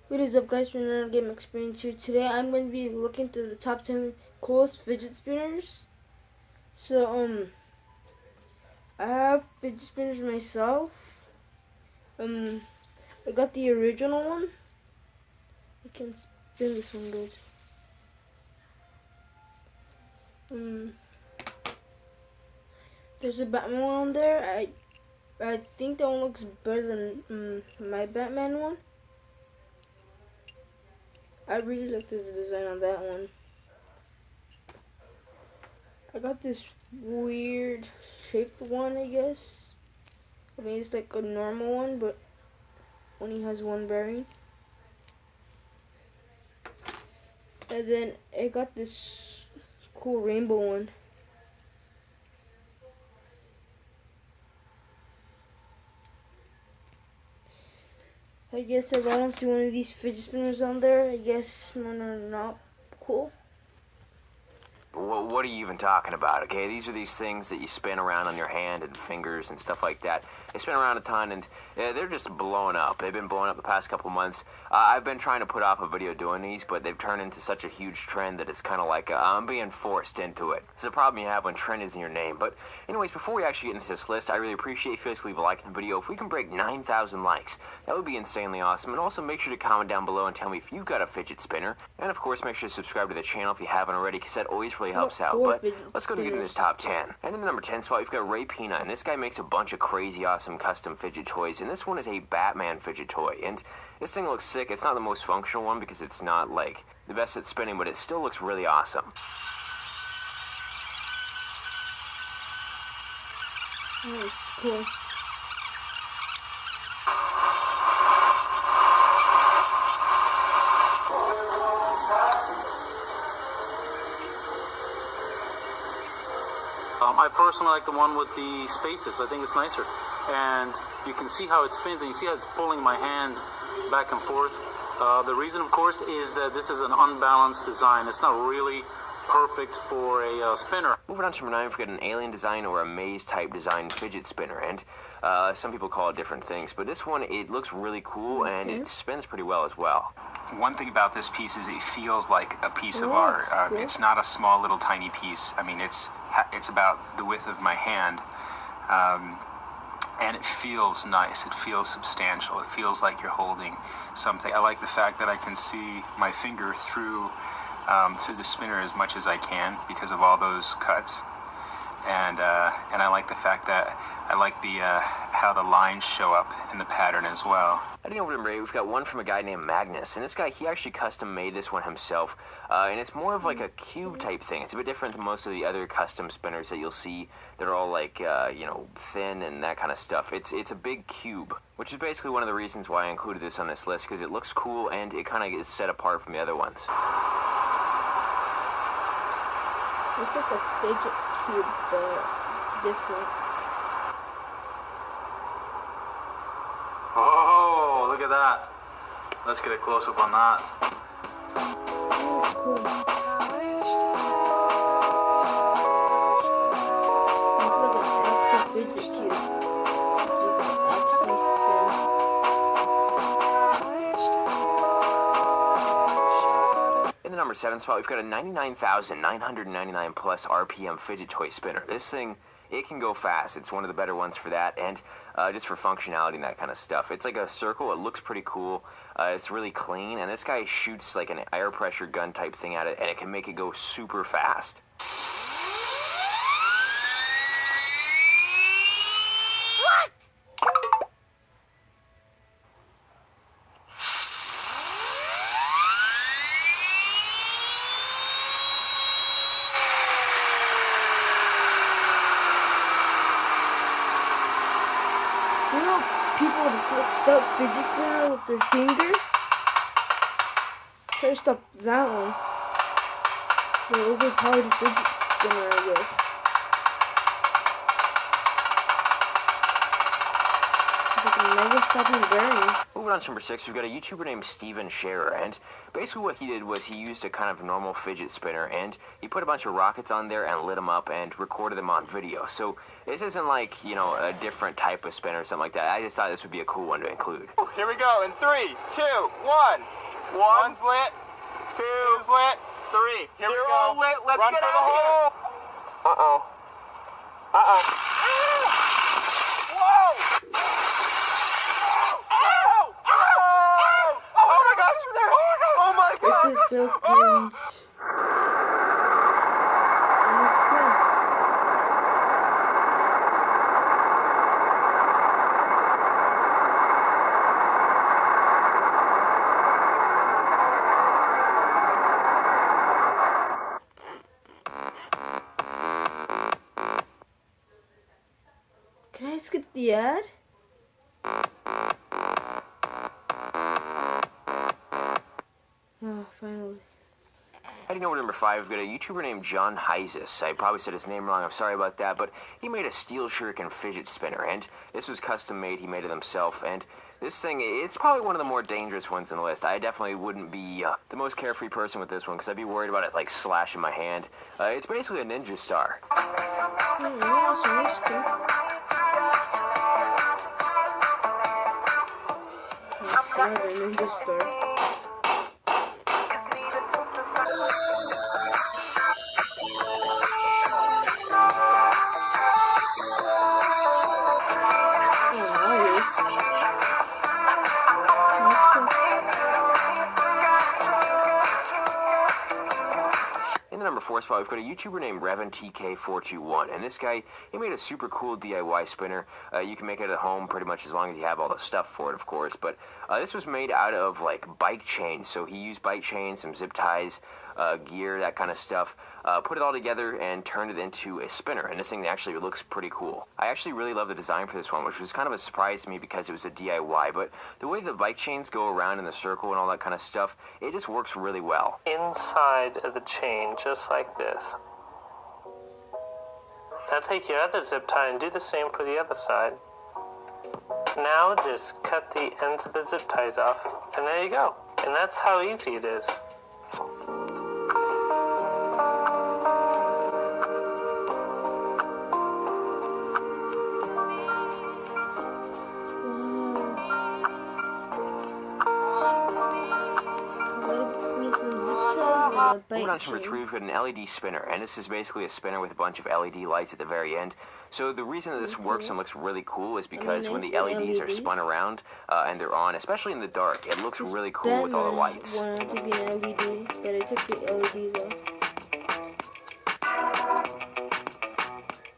What is up, guys? Fernando Game Experience here. Today I'm going to be looking through the top 10 coolest fidget spinners. So, I have fidget spinners myself. I got the original one. I can spin this one good. There's a Batman one on there. I think that one looks better than my Batman one. I really like the design on that one. I got this weird shaped one, I guess. I mean, it's like a normal one, but only has one bearing. And then I got this cool rainbow one. I guess if I don't see one of these fidget spinners on there, I guess mine are not cool. What are you even talking about, okay? These are these things that you spin around on your hand and fingers and stuff like that. They spin around a ton, and they're just blowing up. They've been blowing up the past couple months. I've been trying to put off a video doing these, but they've turned into such a huge trend that it's kind of like I'm being forced into it. It's a problem you have when trend is in your name. But anyways, before we actually get into this list, I really appreciate if you guys leave a like in the video. If we can break 9,000 likes, that would be insanely awesome. And also make sure to comment down below and tell me if you've got a fidget spinner. And of course, make sure to subscribe to the channel if you haven't already, because that always really helps out. But let's go and get into this top 10. And in the number 10 spot, we've got Ray Peanut, and this guy makes a bunch of crazy awesome custom fidget toys, and this one is a Batman fidget toy. And this thing looks sick. It's not the most functional one because it's not like the best at spinning, but it still looks really awesome. That's cool. I personally like the one with the spaces. I think it's nicer. And you can see how it spins, and you see how it's pulling my hand back and forth. The reason, of course, is that this is an unbalanced design. It's not really perfect for a spinner. Moving on to number 9, we've got an alien design or a maze type design fidget spinner, and some people call it different things, but this one, it looks really cool and it spins pretty well as well. One thing about this piece is it feels like a piece of art. It's not a small little tiny piece. I mean, it's about the width of my hand, and it feels nice. It feels substantial. It feels like you're holding something. I like the fact that I can see my finger through the spinner as much as I can because of all those cuts, and I like the fact that I like the how the lines show up in the pattern as well. Heading over to number 8, we've got one from a guy named Magnus, and this guy, he actually custom made this one himself, and it's more of like a cube type thing. It's a bit different than most of the other custom spinners that you'll see that are all like thin and that kind of stuff. It's a big cube, which is basically one of the reasons why I included this on this list, because it looks cool and it kind of is set apart from the other ones. It's like a fidget cube, but different. Oh, look at that. Let's get a close-up on that. That's cool. It's like an actual fidget cube. You can actually spin. In the number 7 spot, we've got a 99,999 plus RPM fidget toy spinner. This thing, it can go fast. It's one of the better ones for that, and just for functionality and that kind of stuff. It's like a circle. It looks pretty cool. It's really clean, and this guy shoots like an air pressure gun type thing at it, and it can make it go super fast. You know, people that stop fidget spinner with their finger. Try to stop that one. The overpowered fidget spinner, I guess. It's like a never stopping burning. Moving on to number 6, we've got a YouTuber named Steven Scherer, and basically what he did was he used a kind of normal fidget spinner, and he put a bunch of rockets on there and lit them up and recorded them on video. So this isn't like, you know, a different type of spinner or something like that. I just thought this would be a cool one to include. Here we go in 3, 2, 1. One's lit, two's lit, 3. Here we go. All lit. Let's Run get for out the of here. hole. Uh-oh. Whoa! Ow! Ow! Oh my gosh! Oh my gosh! This is so cringe. And this is cool. Can I skip the ad? Oh, finally. Heading over to number 5, we've got a YouTuber named John Hysis. I probably said his name wrong, I'm sorry about that, but he made a steel shuriken fidget spinner, and this was custom made, he made it himself, and this thing, it's probably one of the more dangerous ones in the list. I definitely wouldn't be the most carefree person with this one, because I'd be worried about it, like, slashing my hand. It's basically a ninja star. Ninja star. In the number 4 spot, we've got a YouTuber named RevanTK421, and this guy, he made a super cool DIY spinner. You can make it at home pretty much as long as you have all the stuff for it, of course, but this was made out of, like, bike chains, so he used bike chains, some zip ties, gear, that kind of stuff, put it all together and turned it into a spinner, and this thing actually looks pretty cool. I actually really love the design for this one, which was kind of a surprise to me because it was a DIY, but the way the bike chains go around in the circle and all that kind of stuff, it just works really well. Inside of the chain, just like this. Now take your other zip tie and do the same for the other side. Now just cut the ends of the zip ties off, and there you go. And that's how easy it is. Moving on to number 3, we've got an LED spinner, and this is basically a spinner with a bunch of LED lights at the very end. So the reason that this works and looks really cool is because when the LEDs are spun around and they're on, especially in the dark, it looks really cool with all the lights. I wanted to be an LED, but I took the LEDs off.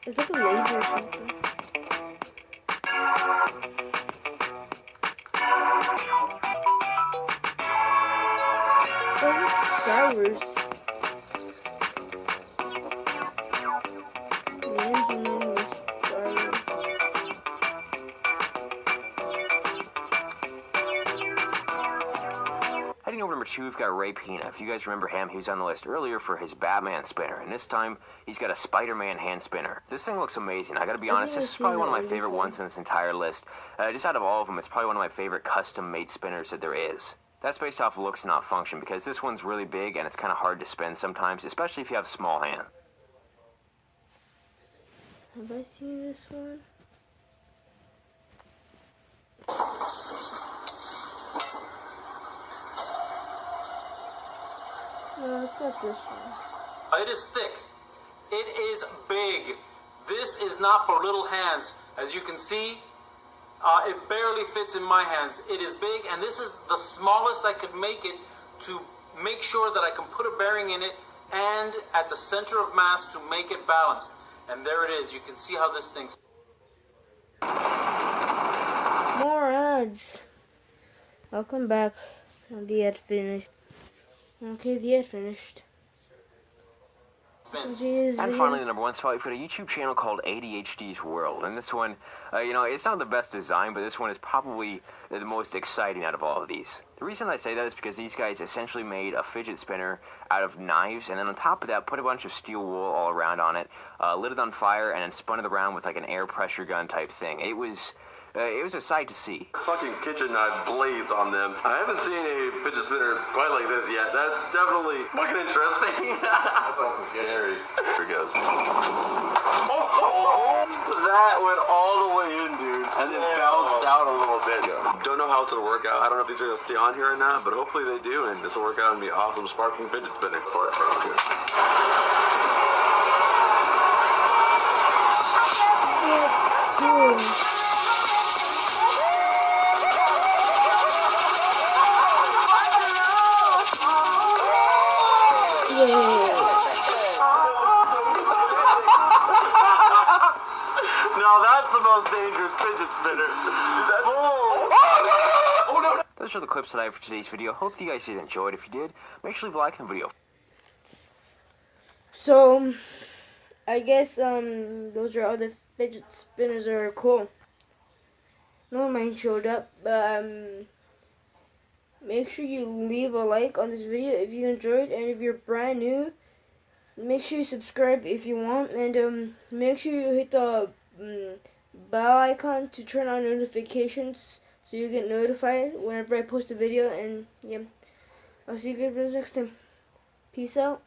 It's like a laser or something. Those are drivers. The engine name was drivers. Heading over to number 2, we've got Ray Pina. If you guys remember him, he was on the list earlier for his Batman spinner, and this time he's got a Spider-Man hand spinner. This thing looks amazing. I gotta be honest, this is probably one of my favorite ones in this entire list. Just out of all of them, it's probably one of my favorite custom-made spinners that there is. That's based off looks, not function, because this one's really big and it's kind of hard to spin sometimes, especially if you have a small hand. Have I seen this one? No, it's not this one. It is thick. It is big. This is not for little hands. As you can see, it barely fits in my hands. It is big, and this is the smallest I could make it to make sure that I can put a bearing in it and at the center of mass to make it balanced. And there it is. You can see how this thing's... More ads. I'll come back when the ad finished. Okay, the ad finished. And finally, the number 1 spot, we've got a YouTube channel called ADHD's World. And this one, it's not the best design, but this one is probably the most exciting out of all of these. The reason I say that is because these guys essentially made a fidget spinner out of knives, and then on top of that, put a bunch of steel wool all around on it, lit it on fire, and then spun it around with like an air pressure gun type thing. It was It was a sight to see. Fucking kitchen knife blades on them. I haven't seen a fidget spinner quite like this yet. That's definitely fucking interesting. That's scary. Here it goes. That went all the way in, dude. And then bounced out a little bit. Don't know how it's gonna work out. I don't know if these are gonna stay on here or not, but hopefully they do, and this will work out and be awesome sparkling fidget spinner. Now that's the most dangerous fidget spinner. Those are the clips that I have for today's video. Hope you guys did enjoy it. If you did, make sure you leave a like on the video. So, I guess those are all the fidget spinners that are cool. No mine showed up, but make sure you leave a like on this video if you enjoyed, and if you're brand new, make sure you subscribe if you want, and make sure you hit the bell icon to turn on notifications so you get notified whenever I post a video. And yeah, I'll see you guys next time. Peace out.